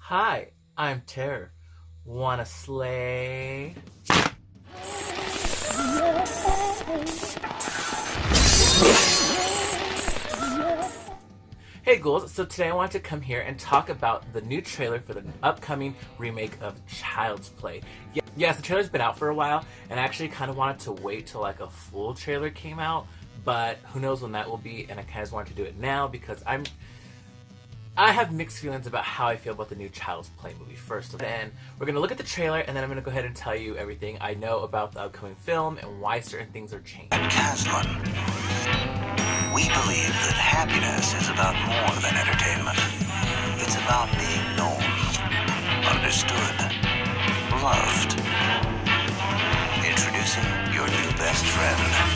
Hi, I'm Terror. Wanna slay? Hey ghouls, so today I wanted to come here and talk about the new trailer for the upcoming remake of Child's Play. Yes, the trailer's been out for a while, and I actually kind of wanted to wait till like a full trailer came out, but who knows when that will be, and I kind of wanted to do it now because I have mixed feelings about how I feel about the new Child's Play movie first. And we're going to look at the trailer, and then I'm going to go ahead and tell you everything I know about the upcoming film and why certain things are changing. At Caslin, we believe that happiness is about more than entertainment. It's about being known, understood, loved. Introducing your new best friend.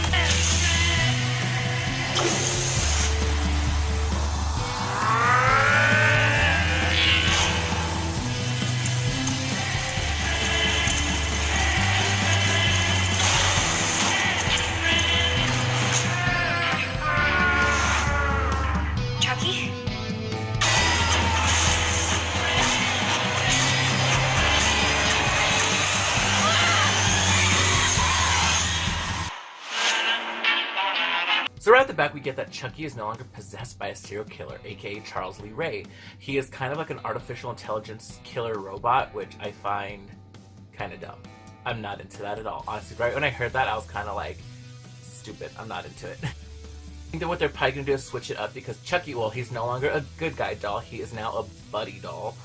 So right at the back, we get that Chucky is no longer possessed by a serial killer, aka Charles Lee Ray. He is kind of like an artificial intelligence killer robot, which I find kind of dumb. I'm not into that at all. Honestly, right when I heard that, I was kind of like, stupid, I'm not into it. I think that what they're probably going to do is switch it up because Chucky, well, he's no longer a good guy doll, he is now a buddy doll.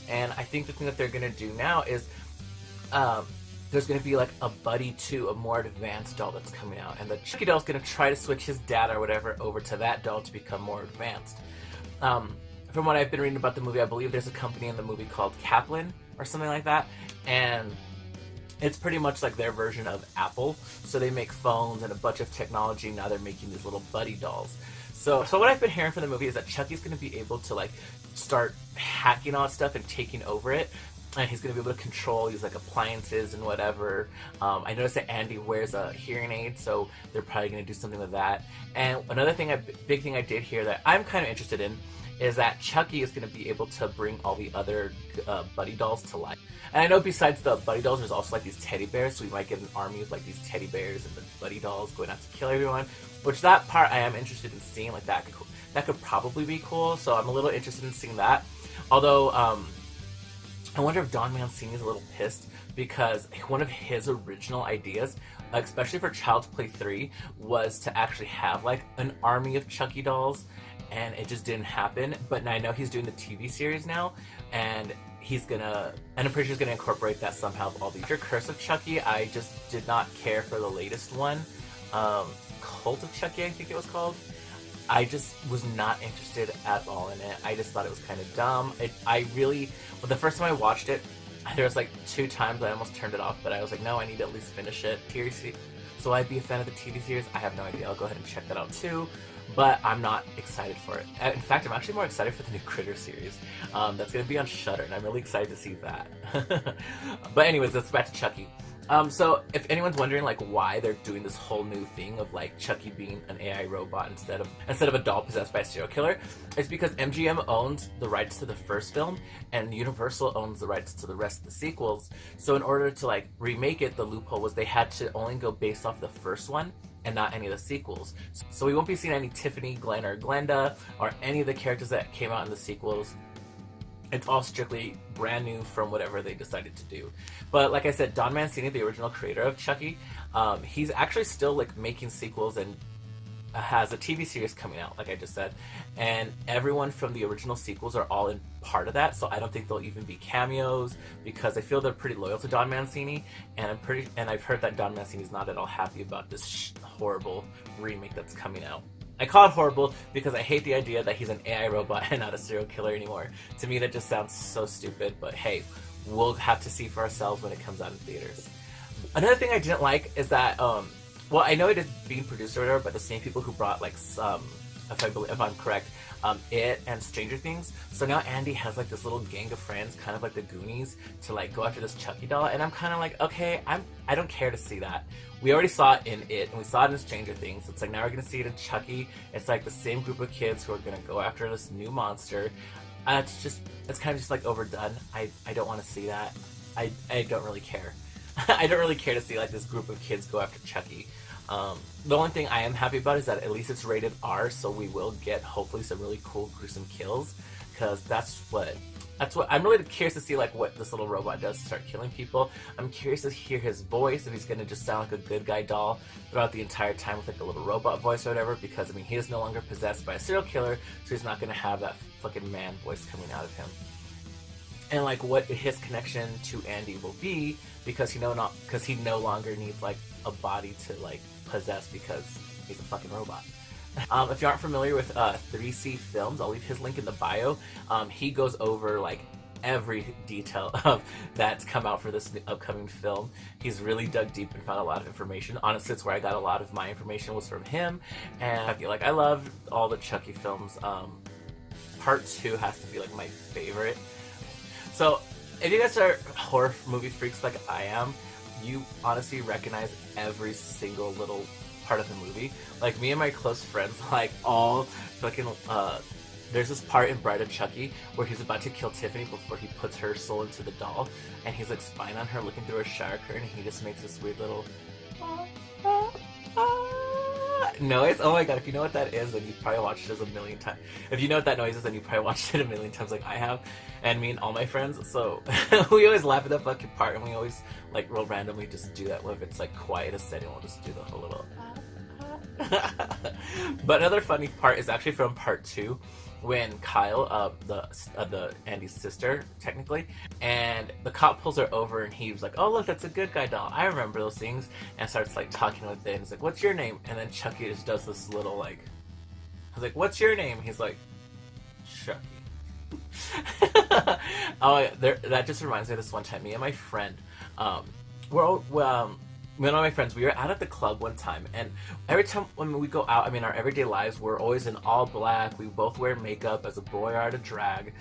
And I think the thing that they're going to do now is, there's going to be like a buddy to a more advanced doll that's coming out, and the Chucky doll is going to try to switch his dad or whatever over to that doll to become more advanced. From what I've been reading about the movie, I believe there's a company in the movie called Kaplan or something like that, and it's pretty much like their version of Apple. So they make phones and a bunch of technology. Now they're making these little buddy dolls. So what I've been hearing from the movie is that Chucky's going to be able to like start hacking on stuff and taking over it. And he's going to be able to control these like appliances and whatever. I noticed that Andy wears a hearing aid, so they're probably going to do something with that. And another thing, big thing I did hear that I'm kind of interested in is that Chucky is going to be able to bring all the other buddy dolls to life. And I know besides the buddy dolls, there's also like these teddy bears, so we might get an army of like these teddy bears and the buddy dolls going out to kill everyone. Which that part I am interested in seeing. Like that could probably be cool. So I'm a little interested in seeing that. Although I wonder if Don Mancini is a little pissed because one of his original ideas, especially for Child's Play 3, was to actually have like an army of Chucky dolls, and it just didn't happen. But I know he's doing the TV series now, and I'm pretty sure he's gonna incorporate that somehow. All the Curse of Chucky, I just did not care for the latest one, Cult of Chucky, I think it was called. I just was not interested at all in it. I just thought it was kind of dumb. The first time I watched it, there was like 2 times I almost turned it off, but I was like, no, I need to at least finish it. Seriously. So I'd be a fan of the TV series? I have no idea. I'll go ahead and check that out too, but I'm not excited for it. In fact, I'm actually more excited for the new Krueger series. That's going to be on Shudder, and I'm really excited to see that. But anyways, let's back to Chucky. So if anyone's wondering like why they're doing this whole new thing of like Chucky being an AI robot instead of a doll possessed by a serial killer, it's because MGM owns the rights to the first film and Universal owns the rights to the rest of the sequels. So in order to like remake it, the loophole was they had to only go based off the first one and not any of the sequels. So we won't be seeing any Tiffany, Glenn, or Glenda or any of the characters that came out in the sequels. It's all strictly brand new from whatever they decided to do. But like I said, Don Mancini, the original creator of Chucky, he's actually still like making sequels and has a TV series coming out, like I just said. And everyone from the original sequels are all in part of that, so I don't think they'll even be cameos because I feel they're pretty loyal to Don Mancini, and I've heard that Don Mancini's not at all happy about this horrible remake that's coming out. I call it horrible because I hate the idea that he's an AI robot and not a serial killer anymore. To me, that just sounds so stupid, but hey, we'll have to see for ourselves when it comes out in theaters. Another thing I didn't like is that, well, I know it is being produced or whatever, but the same people who brought, like, if I'm correct, It and Stranger Things. So now Andy has, like, this little gang of friends, kind of like the Goonies, to, like, go after this Chucky doll, and I'm kind of like, okay, I don't care to see that. We already saw it in It, and we saw it in Stranger Things. It's like, now we're gonna see it in Chucky. It's like the same group of kids who are gonna go after this new monster. it's kind of just like overdone. I don't want to see that. I don't really care. I don't really care to see like this group of kids go after Chucky. The only thing I am happy about is that at least it's rated R, so we will get hopefully some really cool gruesome kills, because that's what I'm really curious to see, like what this little robot does to start killing people. I'm curious to hear his voice, if he's gonna just sound like a good guy doll throughout the entire time with like a little robot voice or whatever, because I mean he is no longer possessed by a serial killer, so he's not gonna have that fucking man voice coming out of him. And like what his connection to Andy will be, because he no longer needs like a body to like possess, because he's a fucking robot. If you aren't familiar with 3C Films, I'll leave his link in the bio. He goes over like every detail of that's come out for this upcoming film. He's really dug deep and found a lot of information. Honestly, it's where I got a lot of my information was from him. And I feel like I love all the Chucky films. Part 2 has to be like my favorite. So if you guys are horror movie freaks like I am, you honestly recognize every single little part of the movie. Like me and my close friends, like all fucking there's this part in Bride of Chucky where he's about to kill Tiffany before he puts her soul into the doll, and he's like spying on her, looking through her shower curtain, and he just makes this weird little noise. Oh my god, if you know what that is, then you've probably watched it a million times. If you know what that noise is, then you probably watched it a million times like I have, and me and all my friends. So we always laugh at that fucking part, and we always like real randomly just do that when it's like quiet as setting. We'll just do the whole little But another funny part is actually from part 2, when Kyle, the Andy's sister, technically, and the cop pulls her over, and he was like, "Oh look, that's a good guy doll. I remember those things," and starts like talking with it. And he's like, "What's your name?" And then Chucky just does this little like, I was like, "What's your name?" He's like, "Chucky." Oh, that just reminds me of this one time. Me and my friend, me and all my friends, we were out at the club one time, and every time when we go out, I mean, our everyday lives, we're always in all black. We both wear makeup as a boy or at a drag.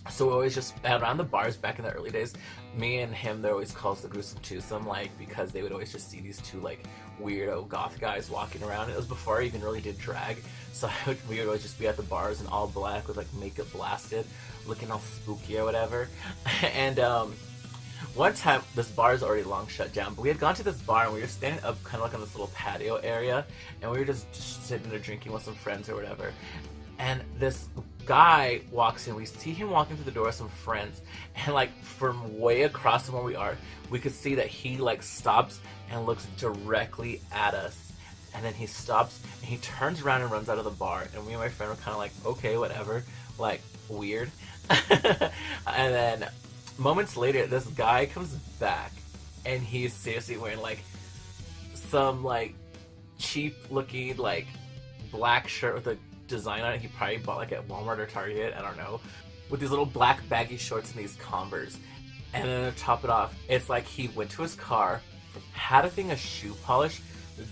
So we always just, around the bars back in the early days, me and him, they always call us the Gruesome Twosome, like, because they would always just see these two, like, weirdo goth guys walking around. It was before I even really did drag, so we would always just be at the bars in all black with, like, makeup blasted, looking all spooky or whatever. And, one time, this bar is already long shut down, but we had gone to this bar and we were standing up kind of like on this little patio area, and we were just sitting there drinking with some friends or whatever. And this guy walks in, we see him walking through the door with some friends, and like from way across from where we are, we could see that he like stops and looks directly at us. And then he stops and he turns around and runs out of the bar, and me and my friend were kind of like, okay, whatever, like weird. And then moments later, this guy comes back, and he's seriously wearing like some like cheap looking like black shirt with a design on it he probably bought like at Walmart or Target, I don't know, with these little black baggy shorts and these Converse. And then to top it off, it's like he went to his car, had a thing of shoe polish,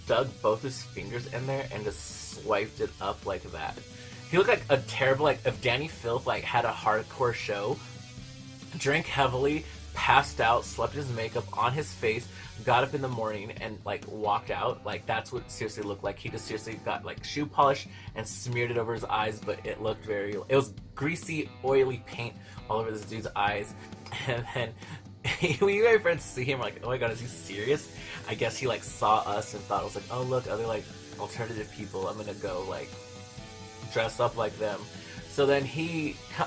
dug both his fingers in there, and just swiped it up like that. He looked like a terrible, like if Danny Filth like had a hardcore show, drank heavily, passed out, slept his makeup on his face, got up in the morning and like walked out. Like that's what it seriously looked like. He just seriously got like shoe polish and smeared it over his eyes, but it looked it was greasy, oily paint all over this dude's eyes. And then when you and my friends see him, like, oh my god, is he serious? I guess he like saw us and thought it was like, oh look, other like alternative people, I'm gonna go like dress up like them. So then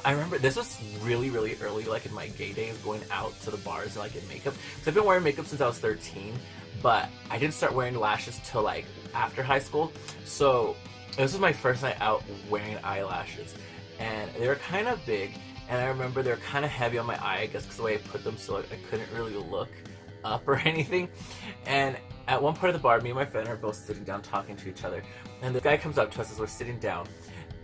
I remember this was really, really early, like in my gay days, going out to the bars and like in makeup. So I've been wearing makeup since I was 13, but I didn't start wearing lashes till like after high school. So this was my first night out wearing eyelashes, and they were kind of big, and I remember they were kind of heavy on my eye, I guess because the way I put them, so I couldn't really look up or anything. And at one part of the bar, me and my friend are both sitting down talking to each other, and the guy comes up to us as we're sitting down.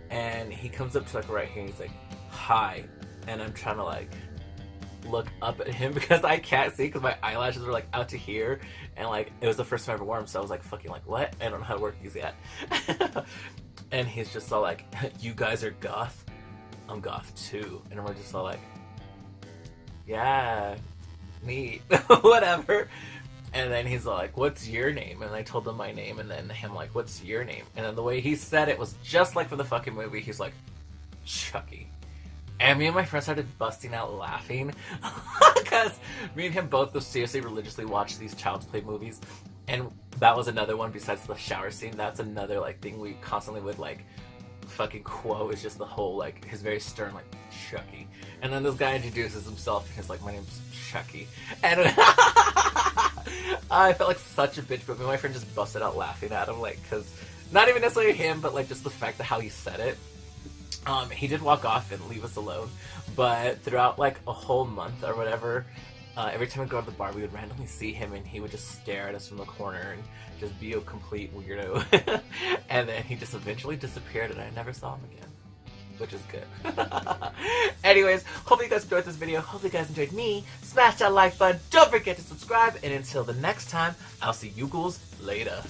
And he comes up to like right here and he's like, hi. And I'm trying to like look up at him because I can't see because my eyelashes are like out to here. And like, it was the first time I ever wore them. So I was like, fucking like, what? I don't know how to work these yet. And he's just all like, you guys are goth? I'm goth too. And we're just all like, yeah, neat, whatever. And then he's like, what's your name? And I told him my name, and then him like, what's your name? And then the way he said it was just like from the fucking movie. He's like, Chucky. And me and my friend started busting out laughing because me and him both seriously religiously watched these Child's Play movies, and that was another one besides the shower scene. That's another like thing we constantly would like fucking quote, is just the whole like his very stern like Chucky, and then this guy introduces himself and he's like, my name's Chucky, and I felt like such a bitch, but me and my friend just busted out laughing at him, like, because not even necessarily him, but like just the fact that how he said it. He did walk off and leave us alone, but throughout like a whole month or whatever, every time we go to the bar, we would randomly see him, and he would just stare at us from the corner and just be a complete weirdo. And then he just eventually disappeared, and I never saw him again, which is good. Anyways, hopefully you guys enjoyed this video. Hopefully you guys enjoyed me. Smash that like button. Don't forget to subscribe, and until the next time, I'll see you ghouls later.